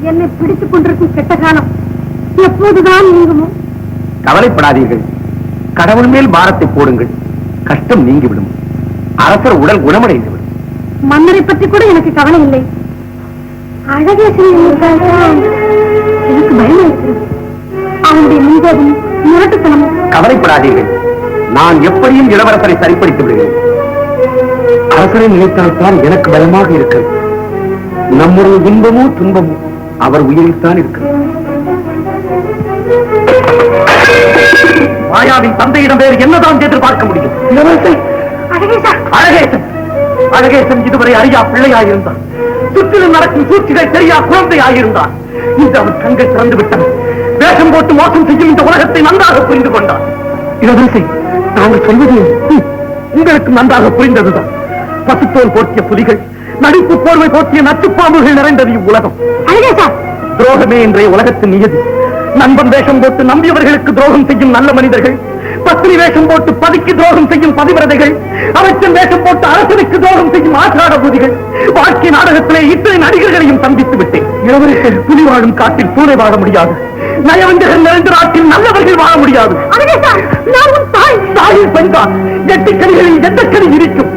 என்னை பிடித்துக் கொண்டிருக்கும் கெட்ட காலம் எப்போதுதான் நீங்குமோ? கவலைப்படாதீர்கள், கடவுள் மேல் பாரத்தை போடுங்கள், கஷ்டம் நீங்கிவிடும், அரசர் உடல் குணமடைந்து விடும். மன்னரை பற்றி கூட எனக்கு கவலை இல்லை. அழகேசன் எனக்கு பயம் இருக்கிறது. அவனுடைய முன்கோபம் முரட்டுத்தனம். கவலைப்படாதீர்கள், நான் எப்படியும் இளவரசரை சரிப்படுத்தி விடுகிறேன். அரசரை நினைத்தால்தான் எனக்கு பயமாக இருக்கிறது. நம்முடைய இன்பமோ துன்பமோ அவர் உயிரில்தான் இருக்கிறது. மாயாவின் தந்தையிடம் வேறு என்னதான் எதிர்பார்க்க முடியும்? அழகேசன் அழகேசன் இதுவரை அறியா பிள்ளையாயிருந்தான். சுற்றிலும் நடக்கும் சூழ்ச்சிகள் தெரியா குழந்தையாயிருந்தான். இந்த அவன் கண்கள் திறந்து விட்டன. வேஷம் போட்டு மோசம் செய்யும் இந்த உலகத்தை நன்றாக புரிந்து கொண்டான். இளவரசி, நாங்கள் சொல்வது உங்களுக்கு நன்றாக புரிந்ததுதான். பசுத்தோல் போர்த்திய புலிகள், நடிப்பு போர்வை போர்த்திய நச்சுப்பாம்புகள் நிறைந்தது இவ்வுலகம். துரோகமே இன்றைய உலகத்தின் நியதி. நண்பன் வேஷம் போட்டு நம்பியவர்களுக்கு துரோகம் செய்யும் நல்ல மனிதர்கள், பத்தினி வேஷம் போட்டு பதிக்கு துரோகம் செய்யும் பதிவிரதைகள், அமைச்சன் வேஷம் போட்டு அரசனுக்கு துரோகம் செய்யும் ஆசார பூதிகள். வாழ்க்கை நாடகத்திலே இத்தனை நடிகர்களையும் சந்தித்து விட்டேன். இளவரசர், புலி வாழும் காட்டில் பூனை வாழ முடியாது, நயவஞ்சகர் நிறைந்த நாட்டில் நல்லவர்கள் வாழ முடியாது. தாயின் பெண்தான் எட்டுக்கணிகளில் எட்டக்கணி இருக்கும்.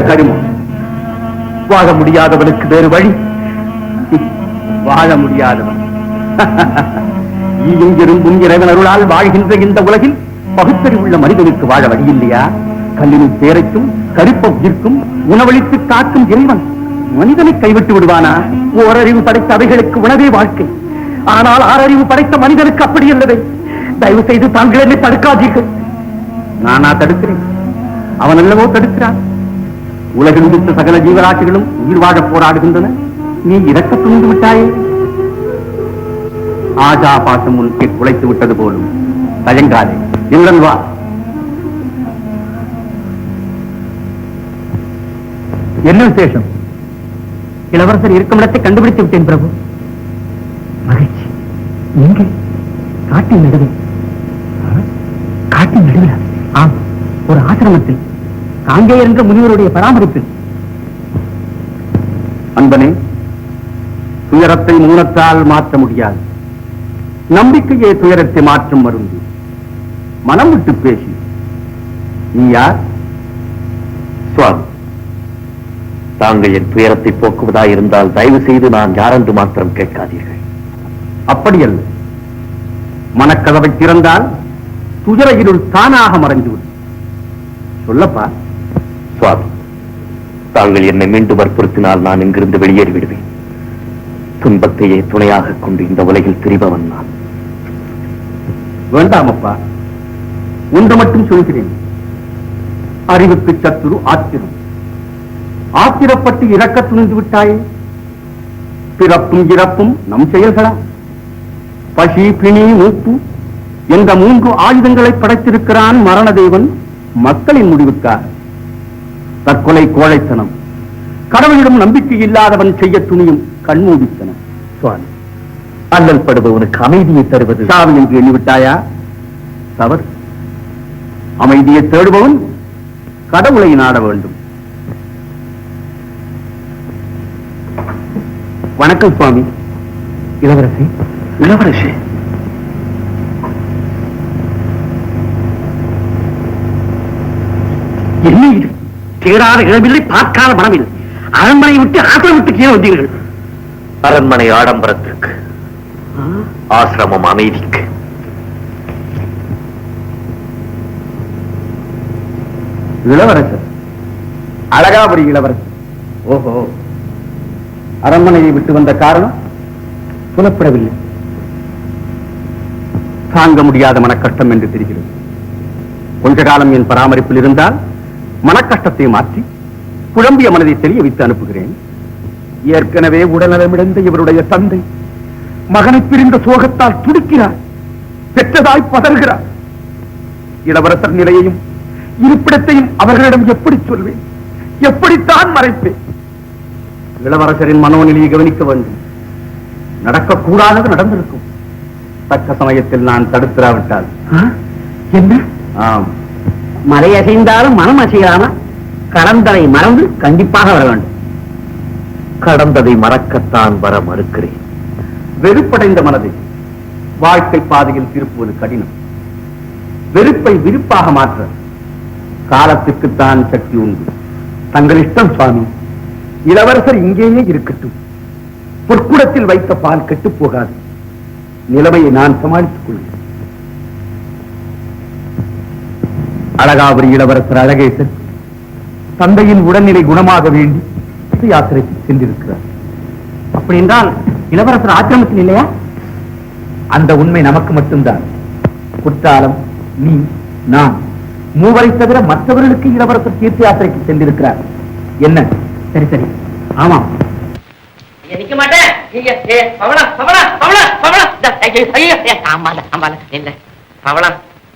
கருமம் வாழ முடியாதவனுக்கு வேறு வழி. வாழ முடியாதவன் இங்கிருந்தும் இறைவன் அருளால் வாழ்கின்ற இந்த உலகில் பகுத்தறிவுள்ள மனிதனுக்கு வாழ வழி இல்லையா? கல்லினும் பேரைக்கும் கருப்ப உயிர்க்கும் உணவளித்து காக்கும் இறைவன் மனிதனை கைவிட்டு விடுவானா? ஓரறிவு படைத்த அவைகளுக்கு உணவே வாழ்க்கை. ஆனால் ஆறறிவு படைத்த மனிதனுக்கு அப்படி இல்லவே. தயவு செய்து தாங்கள் என்னை தடுக்காதீர்கள். நானா தடுக்கிறேன்? அவன் அல்லவோ தடுக்கிறான். உலகில் உதித்த சகல ஜீவராசிகளும் உயிர் வாழ போராடுகின்றன. நீ இறக்க துணிந்து விட்டாயே. ஆஜா பாசம் உனக்கு குலைத்து விட்டது போலும். தயங்காதே, என்னுடன் வா. என்ன விசேஷம்? இளவரசர் இருக்கும் இடத்தை கண்டுபிடித்து விட்டேன் பிரபு. மகிழ்ச்சி. எங்கே? காட்டின் நடுவில். காட்டின் நடுவில்? ஆம், ஒரு ஆசிரமத்தில், காங்கேயர் என்ற முனிவருடைய பராமரிப்பில். அன்பனே, துயரத்தை மூலத்தால் மாற்ற முடியாது. நம்பிக்கையே துயரத்தை மாற்றும் மருந்து. மனம் விட்டு பேசி. நீ யார்? சுவாமி, தாங்கள் என் துயரத்தை போக்குவதாயிருந்தால் தயவு செய்து நான் யாரென்று மாத்திரம் கேட்காதீர்கள். அப்படியல்ல, மனக்கதவை திறந்தால் துயர இருள் தானாக மறைந்துவிடும். சொல்லப்பா. சுவாமி, தாங்கள் என்னை மீண்டும் வற்புறுத்தினால் நான் இங்கிருந்து வெளியேறி விடுவேன். துன்பத்தையே துணையாக கொண்டு இந்த உலகில் திரிபவன் நான். வேண்டாமப்பா, ஒன்று மட்டும் சொல்கிறேன். அறிவுக்கு சத்துரு ஆத்திரம். ஆத்திரப்பட்டு இறக்க துணிந்து விட்டாயே. பிறப்பும் இறப்பும் நம் செயல்களா? பசி, பிணி, மூப்பு என்ற 3 ஆயுதங்களை படைத்திருக்கிறான் மரண தேவன் மக்களின் முடிவுக்காக. தற்கொலை கோழைத்தனம், கடவுளிடம் நம்பிக்கை இல்லாதவன் செய்ய துணியும் கண்மூடித்தனம். சுவாமி, அல்லல் படுபவனுக்கு அமைதியை தருவது சாவு என்று எண்ணிவிட்டாயா? தவறு. அமைதியை தேடுபவன் கடவுளை நாட வேண்டும். வணக்கம் சுவாமி. இளவரசி, இளவரசி, என்ன இது? தேடாத இடமில்லை, பார்க்காத மனமில்லை. அரண்மனை விட்டு ஆசிரமத்துக்கு ஏன் வந்தீர்கள்? அரண்மனை ஆடம்பரத்திற்கு, ஆசிரமம் அமைதிக்கு. இளவரசர், அழகாபுரி இளவரசர். ஓஹோ, அரண்மனையை விட்டு வந்த காரணம் புலப்படவில்லை. தாங்க முடியாத மனக்கஷ்டம் என்று தெரிகிறது. கொஞ்ச காலம் என் பராமரிப்பில் இருந்தால் மனக்கஷ்டத்தை மாற்றி குழம்பிய மனதை தெரிய வைத்து அனுப்புகிறேன். ஏற்கனவே உடல்நலமிழந்த இவருடைய தந்தை மகனை பிரிந்த சோகத்தால் துடிக்கிறார், பெற்றதாய் பதறுகிறார். இளவரசர் நிலையையும் இருப்பிடத்தையும் அவர்களிடம் எப்படி சொல்வேன்? எப்படித்தான் மறைப்பேன்? இளவரசரின் மனோநிலையை கவனிக்க வேண்டும். நடக்கக்கூடாதது நடந்திருக்கும். தக்க சமயத்தில் நான் தடுத்திராவிட்டால் என்ன? ஆம், மலை அசைந்தாலும் மனம் அசையாம கடந்ததை மறந்து கண்டிப்பாக வர வேண்டும். கடந்ததை மறக்கத்தான் வர மறுக்கிறேன். வெறுப்படைந்த மனதை வாழ்க்கை பாதையில் திருப்புவது கடினம். வெறுப்பை விருப்பாக மாற்ற காலத்துக்குத்தான் சக்தி உண்டு. தங்கள் இஷ்டம் சுவாமி. இளவரசர் இங்கேயே இருக்கட்டும். பொற்குடத்தில் வைத்த பால் கெட்டு போகாது. நிலைமையை நான் சமாளித்துக் கொள்வேன். அழகாபுரி இளவரசர் அழகேசன் தந்தையின் உடல்நிலை குணமாக வேண்டி யாத்திரைக்கு சென்றிருக்கிறார். அப்படி என்றால் இளவரசர் ஆக்கிரமத்தில் இல்லையா? அந்த உண்மை நமக்கு மட்டும்தான். குற்றாலம், நீ, நான் மூவரை தவிர மற்றவர்களுக்கு இளவரசர் தீர்த்த யாத்திரைக்கு சென்றிருக்கிறார். என்ன? சரி சரி, ஆமாம். நிக்க மாட்டேன்.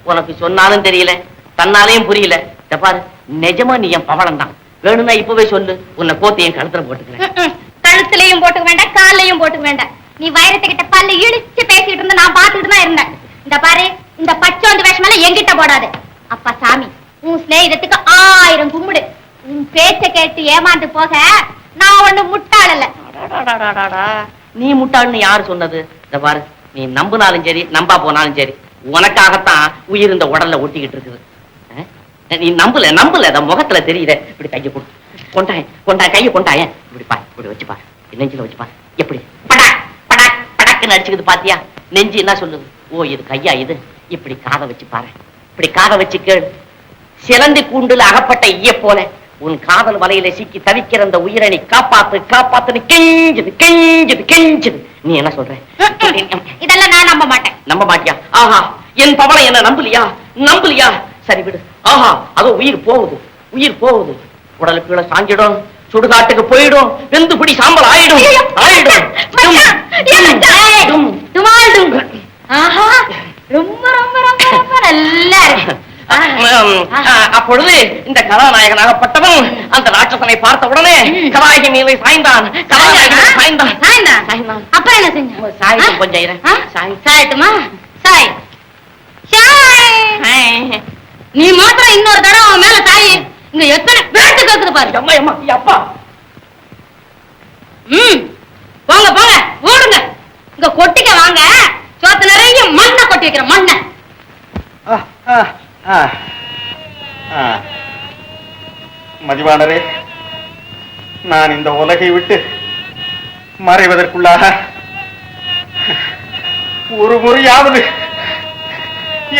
உனக்கு சொன்னாலும் தெரியல, தன்னாலையும் புரியல. பாரு, நிஜமா நீ என் பவளம் தான். வேணும்னா இப்பவே சொல்லு, உன்னை கோத்தி என் கழுத்துல போட்டுக்கிறேன். கழுத்துலயும் போட்டுக்க வேண்டாம், காலையும் போட்டுக்க வேண்டாம். நீ வைரத்துக்கிட்ட பல்ல இழிச்சு பேசிட்டு இருந்த நான் பாத்துட்டு தான் இருந்தேன். இந்த பாரு, இந்த பச்சோந்து வேஷமெல்லாம் எங்கிட்ட போடாது. அப்பா சாமி, உன் சிநேகிதத்துக்கு 1000 கும்பிடு. உன் பேச்ச கேட்டு ஏமாந்து போக நான் ஒண்ணு முட்டாள் இல்ல. நீ முட்டாள்னு யாரு சொன்னது? இந்த பாரு, நீ நம்புனாலும் சரி, நம்பா போனாலும் சரி, உனக்காகத்தான் உயிர் இந்த உடல்ல ஒட்டிக்கிட்டு இருக்குது. நீ நம்பல நம்பல, அத முகத்துல தெரியுத. இப்படி கையை கொண்டாய் கையை கொண்டாய. இப்படி பாரு, இப்படி வச்சு பாரு, நெஞ்சில வச்சு பாரு. எப்படி படாக் படாக் படாக்குன்னு அடிச்சுக்குது பாத்தியா? நெஞ்சு என்ன சொல்லுது? ஓ, இது கையா இது? இப்படி காதை வச்சு பாரு, இப்படி காதை வச்சு கேளு. சிலந்தி கூண்டுல அகப்பட்ட ஈய போல உன் காதல் வலையில சிக்கி தவிக்கிற அந்த உயிரை நீ காப்பாத்து காப்பாத்துன்னு கெஞ்சுது கெஞ்சுது கெஞ்சுது. நீ என்ன சொல்ற? இதெல்லாம் நான் நம்ப மாட்டேன். நம்ப மாட்டியா? ஆஹா, என் பவளை என்ன நம்பலியா? நம்பலியா? சரி விடு. ஆஹா, அதோ உயிர் போகுது, உயிர் போகுது. உடலுக்கு கீழே சாஞ்சிடும், சுடுகாட்டுக்கு போயிடும், வெந்து பிடி சாம்பல் ஆயிடும் ஆயிடும். ஆஹா, ரொம்ப ரொம்ப ரொம்ப ரொம்ப நல்லா இருக்கு. அப்பொழுது இந்த கதாநாயகனாகப்பட்டவன் அந்த ராட்சசனை பார்த்த உடனே கதாநாயகி மேலே சாய்ந்தான். அப்புறம் என்ன செஞ்ச? சாய்க்கும் கொஞ்சம் சாயட்டுமா? சாய் நீ மாத்திரம் இன்னொரு தடவை அவன் மேல சாயி. இங்க எத்தனை பேட்டு கேக்குது பாரு. அம்மா அம்மா அப்பா. போங்க போங்க, ஓடுங்க. இங்க கொட்டிக்க வாங்க. சோத்து நிறைய மண்ணை கொட்டி வைக்கிற மண்ணை. மதிவாணரே, நான் இந்த உலகை விட்டு மறைவதற்குள்ளாக ஒரு முறையாவது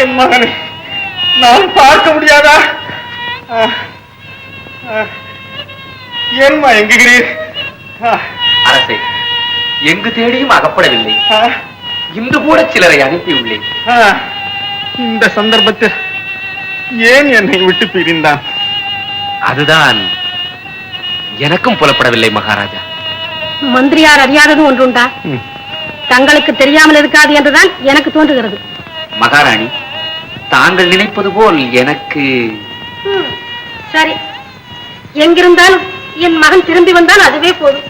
என் மகனை நான் பார்க்க முடியாதா? ஏன் மயங்குகிறீர்? அரசே, எங்கு தேடியும் அகப்படவில்லை. இன்று கூட சிலரை அனுப்பியுள்ளேன். இந்த சந்தர்ப்பத்தில் ஏன் என்னை விட்டு பிரிந்தான்? அதுதான் எனக்கும் புலப்படவில்லை மகாராஜா. மந்திரியார் அறியாதது ஒன்றுண்டா? தங்களுக்கு தெரியாமல் இருக்காது என்றுதான் எனக்கு தோன்றுகிறது. மகாராணி, தாங்கள் நினைப்பது போல் எனக்கு சரி, எங்கிருந்தாலும் என் மகன் திரும்பி வந்தால் அதுவே போதும்.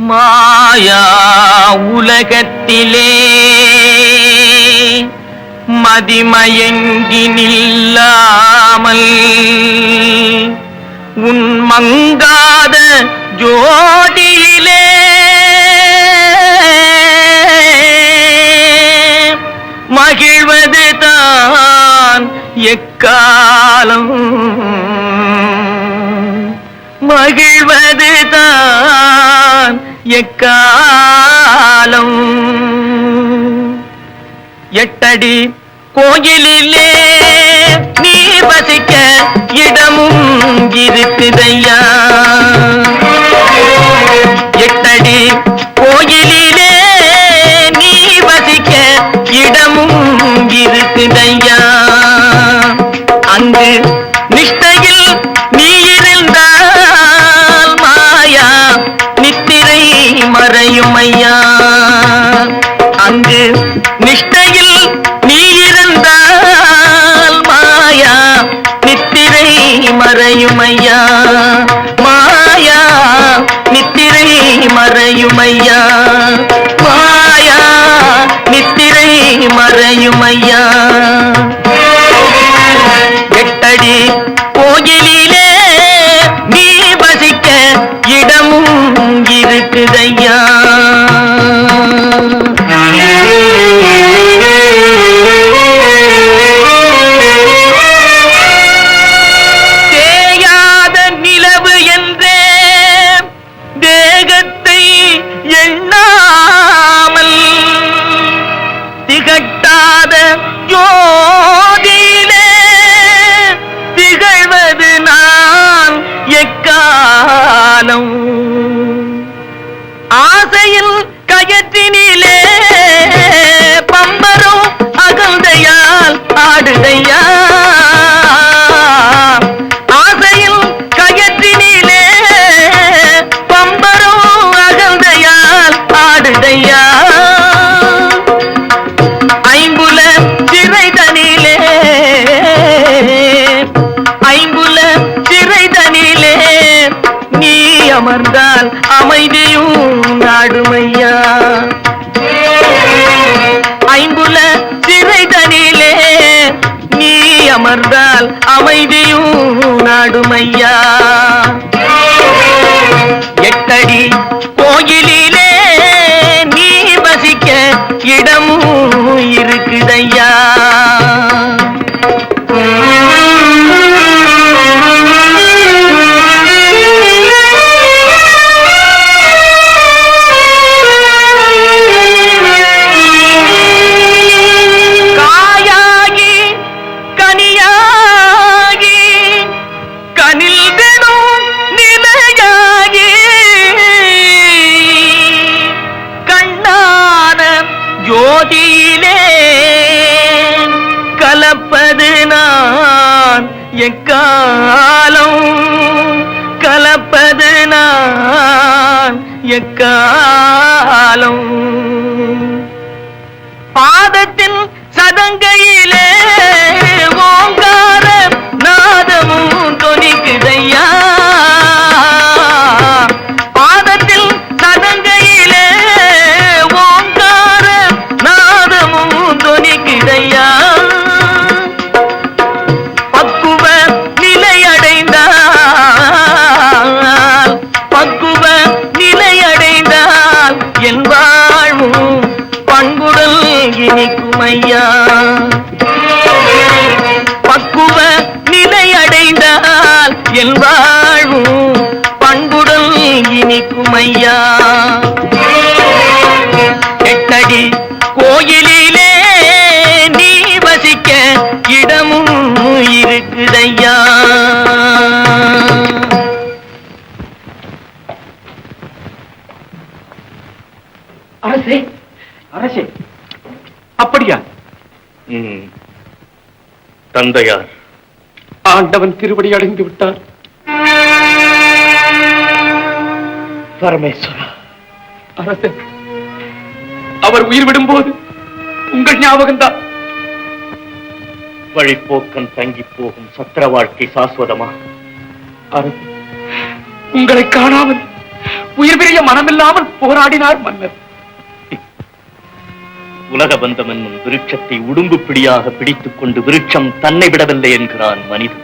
மாயா உலகத்திலே மதிமயங்கி நில்லாமல் உன் மங்காத ஜோதியிலே மகிழ்வது தான் எக்காலம் மகிழ்வது தான் எக்காலம் எட்டடி கோயிலிலே நீ வசிக்க இடமும் இருக்குதையா எட்டடி கோயிலிலே நீ வசிக்க இடமும் இருக்குதையா அங்கு நிஷ்டையில் நீ இருந்தால் மாயா நித்திரை மறையும் ஐயா அங்கு நிஷ்டையில் நீ இருந்தால் மாயா நித்திரை மறையும் ஐயா மாயா நித்திரை மறையும் ஐயா மாயா நித்திரை மறையும் ஐயா எட்டடி கோயிலிலே நீ வசிக்க இடமும் இருக்குதையா தேயாத நிலவு என்றே தேகத்தை எண்ணாமல் திகட்டாத ஜோதியிலே திகழ்வது நான் எக்காலம் ஆசையில் கயற்றினிலே பம்பரும் அகந்தையால் ஆடுதையா ஆசையில் கயற்றினிலே பம்பரும் அகந்தையால் ஆடுதையா ஐம்புல சிறைதனிலே ஐம்புல சிறைதனிலே நீ அமர்ந்தால் அமைதியும் நாடுமையா ஐம்புல சிறைதனிலே நீ அமர்ந்தால் அமைதியும் நாடுமையா எட்டடி கோயிலிலே நீ வசிக்க இடமும் இருக்குதையா காயாகி கனியாகி கனில் விடும் நிலையாகி கண்ணான ஜோதியிலே கலப்பது நான் எக்காலம் கலப்பது நான் எக்காலம் பாதத்தின் சதங்கையிலே ஓங்கார நாதமும் தொனிக்குதையா பாதத்தில் சதங்கையிலே ஓங்கார நாதமும் தொனிக்குதையா பக்குவ நிலையடைந்தால் பக்குவ நிலையடைந்தால் என் வாழ்வும் பண்புடல் இனிக்குமையா பக்குவ நிலையடைந்தால் என் வாழ்வும் பண்புடல் இனிக்குமையா எட்டடி கோயிலிலே நீ வசிக்க இடமும் இருக்குதையா அரசே அரசே அப்படியா தந்தையார் ஆண்டவன் திருவடி அடைந்து விட்டார். பரமேஸ்வரா, அரசே அவர் உயிர் விடும்போது உங்கள் ஞாபகம்தான். வழிப்போக்கன் தங்கி போகும் சத்திர வாழ்க்கை சாஸ்வதமா? அரசே, உங்களை காணாமல் உயிர் பிரிய மனமில்லாமல் போராடினார் மன்னர். உலக பந்தம் என்னும் விருட்சத்தை உடும்பு பிடியாக பிடித்துக் கொண்டு விருட்சம் தன்னை விடவில்லை என்கிறான் மனிதன்.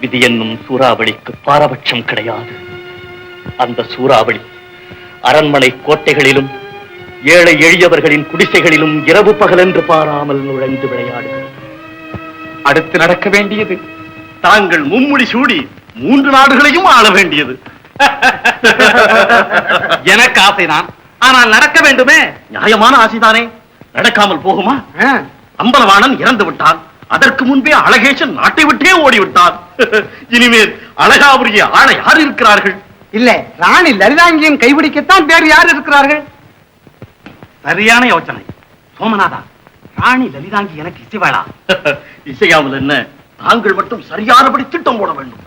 விதி என்னும் சூறாவளிக்கு பாரபட்சம் கிடையாது. அந்த சூறாவளி அரண்மனை கோட்டைகளிலும் ஏழை எளியவர்களின் குடிசைகளிலும் இரவு பகலென்று பாராமல் நுழைந்து விளையாடுகிறது. அடுத்து நடக்க வேண்டியது தாங்கள் மும்முடி சூடி 3 நாடுகளையும் ஆள வேண்டியது. எனக்கு ஆசைதான், ஆனால் நடக்க வேண்டுமே. நியாயமான ஆசைதானே, நடக்காமல் போகுமா? அம்பலவாணன் இறந்து விட்டான், அதற்கு முன்பே அழகேசன் நாட்டை விட்டே ஓடிவிட்டான். இனிமேல் அழகாபுரிய ஆள யார் இருக்கிறார்கள்? இல்ல, ராணி லலிதாங்கியின் கைபிடிக்கத்தான் வேறு யார் இருக்கிறார்கள்? சரியான யோசனை. சோமநாதா, ராணி லலிதாங்கி எனக்கு இசைவாளா? இசையாமல் என்ன, தாங்கள் மட்டும் சரியானபடி திட்டம் போட வேண்டும்.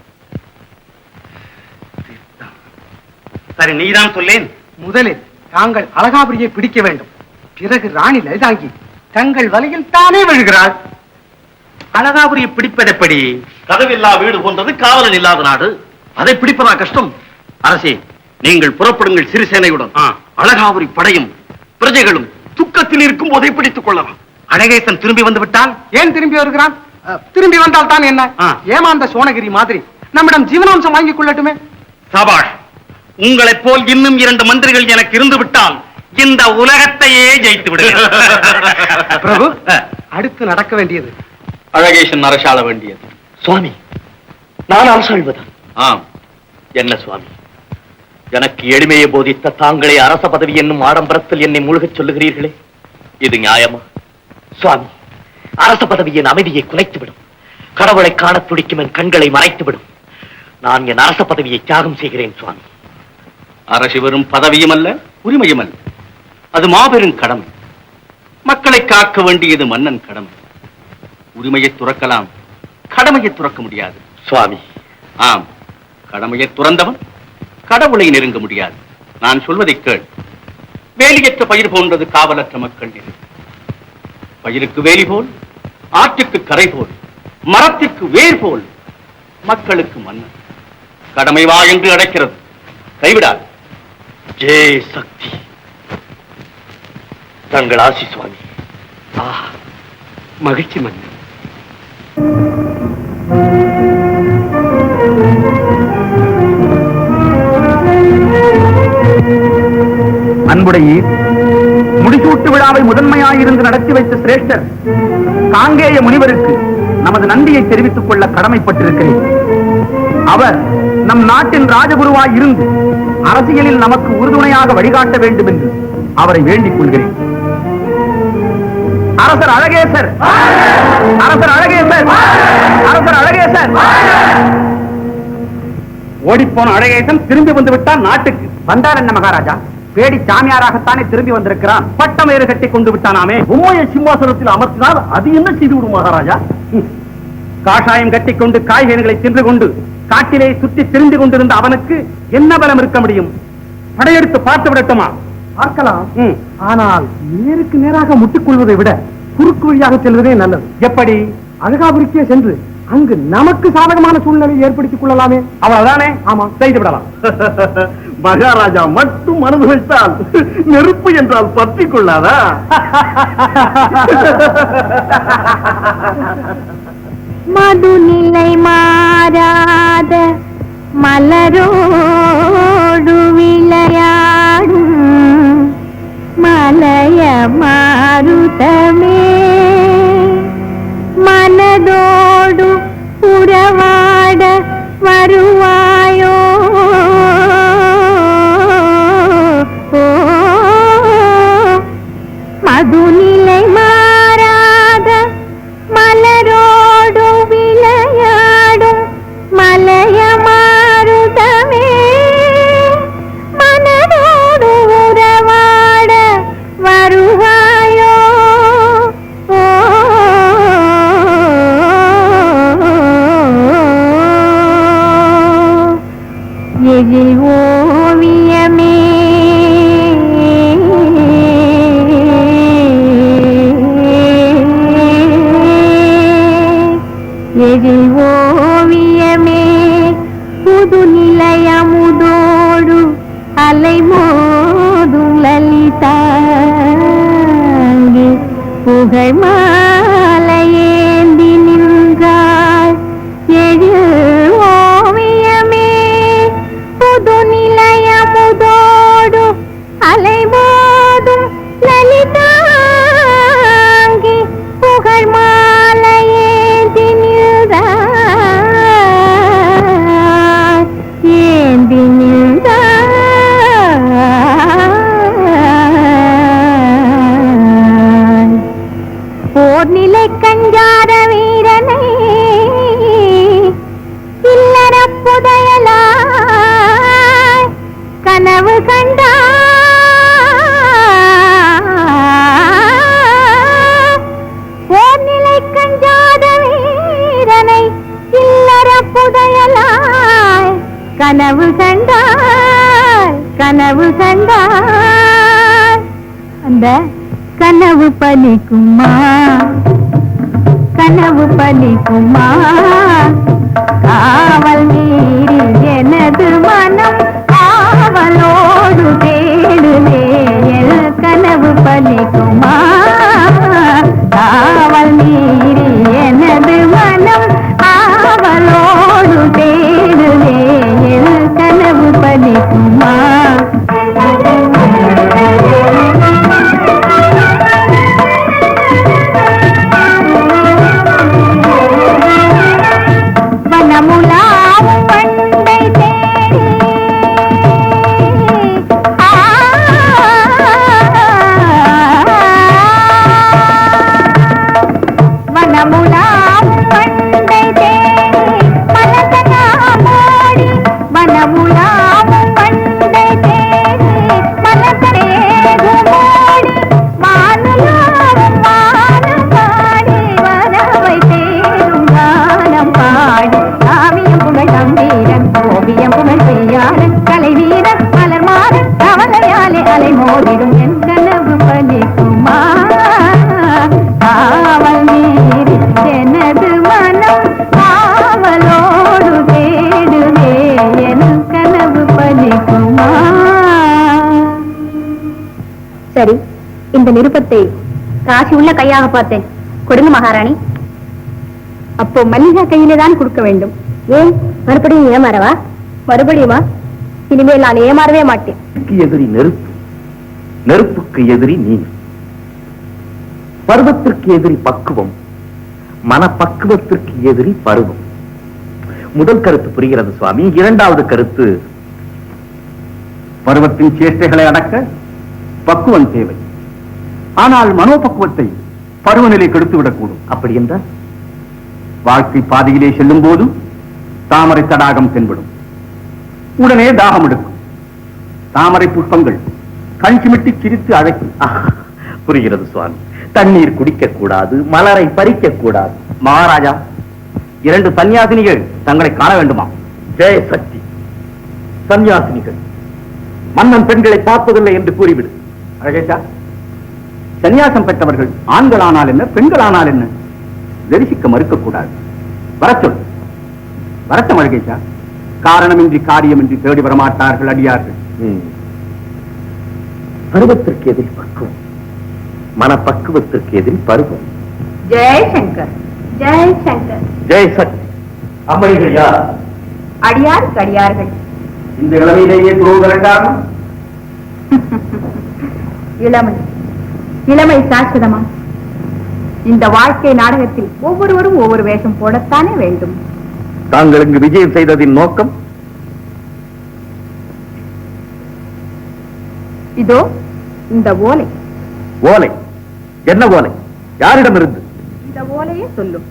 சரி, நீதான் சொல்லேன். முதலில் தாங்கள் அழகாபுரியை பிடிக்க வேண்டும். பிறகு ராணி லலிதாங்கி தங்கள் வலையில் தானே விழுகிறாள். அழகாபுரியை பிடிப்பதெப்படி? கதவில்லா வீடு போன்றது காவலன் இல்லாத நாடு, அதை பிடிப்பதா கஷ்டம். அரசே, நீங்கள் புறப்படுங்கள் சிறிசேனையுடன். அழகாபுரி படையும் பிரஜைகளும் துக்கத்தில் இருக்கும் போதை பிடித்துக் கொள்ளலாம். அழகேசன் திரும்பி வந்து விட்டால்? ஏன் திரும்பி வருகிறான்? திரும்பி வந்தால் தான் என்ன? ஏமாந்த சோனகிரி மாதிரி நம்மிடம் ஜீவனாம்சம் வாங்கிக் கொள்ளட்டுமே. சபாஷ், உங்களைப் போல் இன்னும் 2 மந்திரிகள் எனக்கு இருந்து விட்டால் இந்த உலகத்தையே ஜெயித்து விடுகிறேன். பிரபு, அடுத்து நடக்க வேண்டியது அழகேசன் அரசாள வேண்டியது. சுவாமி, நான் அரசாழ்வதான். ஆம், என்ன சுவாமி, எனக்கு எளிமையை போதித்த தாங்களே அரச பதவி என்னும் ஆடம்பரத்தில் என்னை மூழ்கச் சொல்லுகிறீர்களே, இது நியாயமா? சுவாமி, அரச பதவியின் அமைதியை குலைத்துவிடும், கடவுளை காண துடிக்கும் என் கண்களை மறைத்துவிடும். நான் என் அரச பதவியை தியாகம் செய்கிறேன் சுவாமி. அரசு வெறும் பதவியும் அல்ல, உரிமையும் அல்ல, அது மாபெரும் கடமை. மக்களை காக்க வேண்டியது மன்னன் கடமை. உரிமையை துறக்கலாம், கடமையை துறக்க முடியாது சுவாமி. ஆம், கடமையை துறந்தவன் கடவுளை நெருங்க முடியாது. நான் சொல்வதை கேள். வேலியற்ற பயிர் போன்றது காவலற்ற மக்கள் நிலை. பயிருக்கு வேலி போல், ஆற்றுக்கு கரை போல், மரத்திற்கு வேர் போல், மக்களுக்கு மன்னன். கடமை வா என்று அழைக்கிறது, கைவிடாது. ஜெய் சக்தி. தங்கள் ஆசி சுவாமி. மகிழ்ச்சி மன்னன். அன்புடையே, முடிசூட்டு விழாவை முதன்மையாயிருந்து நடத்தி வைத்த சிரேஷ்டர் காங்கேய முனிவருக்கு நமது நன்றியை தெரிவித்துக் கொள்ள கடமைப்பட்டிருக்கிறேன். அவர் நம் நாட்டின் ராஜகுருவாய் இருந்து அரசியலில் நமக்கு உறுதுணையாக வழிகாட்ட வேண்டும் என்று அவரை வேண்டிக் கொள்கிறேன். அரசர் அழகேசர், அரசர் அழகேசர், அரசர் அழகேசர். ஓடிப்போன அழகேசன் திரும்பி வந்து விட்டான் நாட்டுக்கு. வந்தார் என்ன மகாராஜா? பேடி சாமியாராகத்தானே திரும்பி வந்திருக்கிறான். பட்டம் ஏறு கட்டி கொண்டு விட்டானாமே. உண்மையை சிம்மாசனத்தில் அமர்த்தினால் அது என்ன செய்து விடும் மகாராஜா? காஷாயம் கட்டிக்கொண்டு காய்கறிகளை தின்று கொண்டு காட்டிலே சுற்றி திரிந்து கொண்டிருந்த அவனுக்கு என்ன பலம் இருக்க முடியும்? படையெடுத்து பார்த்து விடட்டுமா? பார்க்கலாம். ஆனால் நேருக்கு நேராக முட்டிக்கொள்வதை விட குறுக்கு வழியாக செல்வதே நல்லது. எப்படி? அழகாபுரிக்கே சென்று அங்கு நமக்கு சாதகமான சூழ்நிலை ஏற்படுத்திக் கொள்ளலாமே. அவ்வளவுதானே? ஆமா, செய்து விடலாம். மகாராஜா மட்டும் மனது வைத்தால் நெருப்பு என்றால் பற்றிக் கொள்ளாதா? மதுநிலை மாறாத மலரோடு விளையாடும் மலைய மாருதமே, மனதோடு உறவாட வருவாயோ? மதுநிலை மாறாத மலரோடு விளையாடும் மலைய மாருதமே, மனதோடு உறவாட வருவாயோ? எழில் ஓவியமே, எழில் ஓவியமே, புது நிலையமுதோடு அலைமோதும் லலிதாங்கி புகழ் மாலையேந்தி நின்றாள். எழில் ஓவியமே, புது நிலைய கனவு கண்டா போர்நிலை கஞ்சாத வீரனை இல்லற புதையலாய் கனவு கண்டாய் கனவு கண்டாய் அந்த கனவு பலிக்குமா கனவு பலிக்குமா காவல் மீறி எனது மனம் ஆவலோடு தேடுவே கனவு பலிக்குமா காவல் மீறி எனது மனம் ஆவலோடு தேடுவே கனவு பலிக்குமா வனமுலாவும் பண்டை தேடி வனமுலாவும் பண்டை தேடி மனதனாமோடி வனமுலாவும் பண்டை தேடி மனதனேகுமோடி வானலாவும் வானம் பாடி வரவை தேடும் கானம் பாடி காவியம் புகழ் தம்பீரன் ஓவியம் புகழ் பெய்யாரன் கலை வீரன் மலர் மாறன் கவலையாலே அலை மோதிடும் என் கனவு பலிக்குமா காவல் மீறி எனது மனம் காவலோடு தேடுவே என் கனவு பலிக்குமா. சரி, இந்த நிருபத்தை காசி உள்ள கையாக பார்த்தேன். கொடுங்க மகாராணி. அப்போ மல்லிகா கையிலே தான் கொடுக்க வேண்டும். ஏன் மறுபடியும் ஏமாறவா? மறுபடியுமா? இனிமேல் நான் ஏமாறவே மாட்டேன். எதிரி நெருப்பு, நெருப்புக்கு எதிரி நீர், பருவத்திற்கு எதிரி பக்குவம், மனப்பக்குவத்திற்கு எதிரி பருவம். முதல் கருத்து புரிகிறது சுவாமி. இரண்டாவது கருத்து, பருவத்தின் சேஷ்டைகளை அடக்க பக்குவம் தேவை. ஆனால் மனோபக்குவத்தை பருவநிலை கெடுத்துவிடக்கூடும். அப்படி என்றால் வாழ்க்கை பாதையிலே செல்லும் போது தாமரை தடாகம் தென்படும். உடனே தாகம் எடுக்கும். தாமரை புஷ்பங்கள் கண் சிமிட்டி சிரித்து அழைக்கும். புரிகிறது சுவாமி. தண்ணீர் குடிக்க கூடாது, மலரை பறிக்க கூடாது. மகாராஜா, 2 சன்னியாசினிகள் தங்களை காண வேண்டுமா? ஜெய சக்தி. சன்னியாசினிகள் மன்னன் பெண்களை பார்ப்பதில்லை என்று கூறிவிடு. அழகேஷா, சன்னியாசம் பெற்றவர்கள் ஆண்களானால் என்ன, பெண்களானால் என்ன, தரிசிக்க மறுக்கக்கூடாது. வரச்சொல். வரட்டும் அழகேஷா. காரணமின்றி காரியமின்றி தேடி வரமாட்டார்கள் அடியார்கள். பருவத்திற்கு எதிரி பக்குவம், மனப்பக்குவத்திற்கு எதிரி பருவம். ஜெயசங்கர், ஜெயசங்கர். ஜெய சக்தி. அம்மைகள் யார்? அடியாருக்கு அடியார்கள். இந்த இளமையிலேயே துரோகரண்டாகும். இளமை, இளமை சாஸ்வதமா? இந்த வாழ்க்கை நாடகத்தில் ஒவ்வொருவரும் ஒவ்வொரு வேஷம் போடத்தானே வேண்டும். தாங்கள் இங்கு விஜயம் செய்ததின் நோக்கம்? இதோ இந்த ஓலை. ஓலை? என்ன ஓலை? யாரிடமிருந்து? இந்த ஓலையே சொல்லும்.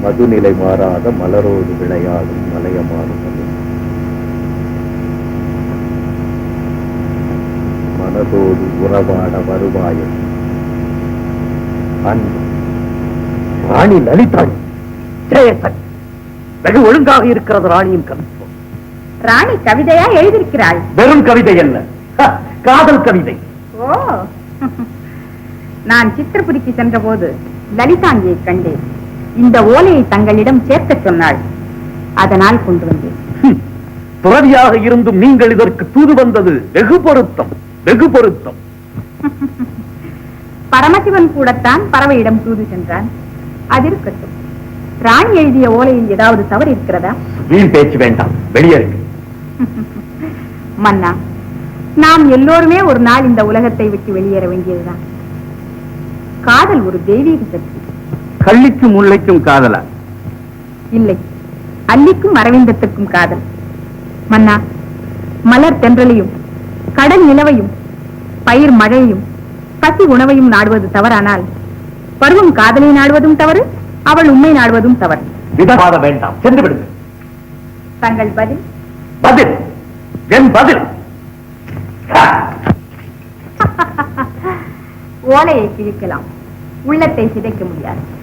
மதுநிலை மாறாத மலரோடு விளையாடும் மலையமான மனதோடு உறவாட வருவாயம் அன்பு ராணி லலிதாணி. ஜெயசக்தி. வெகு ஒழுங்காக இருக்கிறது ராணியின் கவித்துவம். ராணி கவிதையா எழுதியிருக்கிறாள்? வெறும் கவிதை அல்ல, காதல் கவிதை. ஓ, நான் சித்திரபுரிக்கு சென்ற போது லலிதாங்கியை கண்டேன். இந்த ஓலையை தங்களிடம் சேர்க்க சொன்னாள். அதனால் கொண்டு வந்தேன். துறவியாக இருந்தும் நீங்கள் இதற்கு தூது வந்தது வெகு பொருத்தம், வெகு பொருத்தம். பரமசிவன் கூடத்தான் பறவையிடம் தூது சென்றான். அது இருக்கட்டும். ராணி எழுதிய ஓலையில் ஏதாவது தவறு இருக்கிறதா? வீண் பேச்சு வேண்டாம், வெளியேறு. மன்னா, நாம் எல்லோருமே ஒரு நாள் இந்த உலகத்தை விட்டு வெளியேற வேண்டியதுதான். காதல் ஒரு தெய்வீக சக்தி. கள்ளிக்கும் முல்லைக்கும் காதலா? இல்லை, அல்லிக்கும் அரவிந்தத்துக்கும் காதல். மன்னா, மலர் தென்றலையும் கடல் நிலவையும் பயிர் மழையையும் பசி உணவையும் நாடுவது தவறானால் பருவம் காதலை நாடுவதும் தவறு, அவள் உண்மை நாடுவதும் தவறு. விதவாதம் வேண்டாம், சென்று விடுங்கள். தங்கள் பதில்? பதில் என் பதில் ஓலையை கிழிக்கலாம், உள்ளத்தை சிதைக்க முடியாது.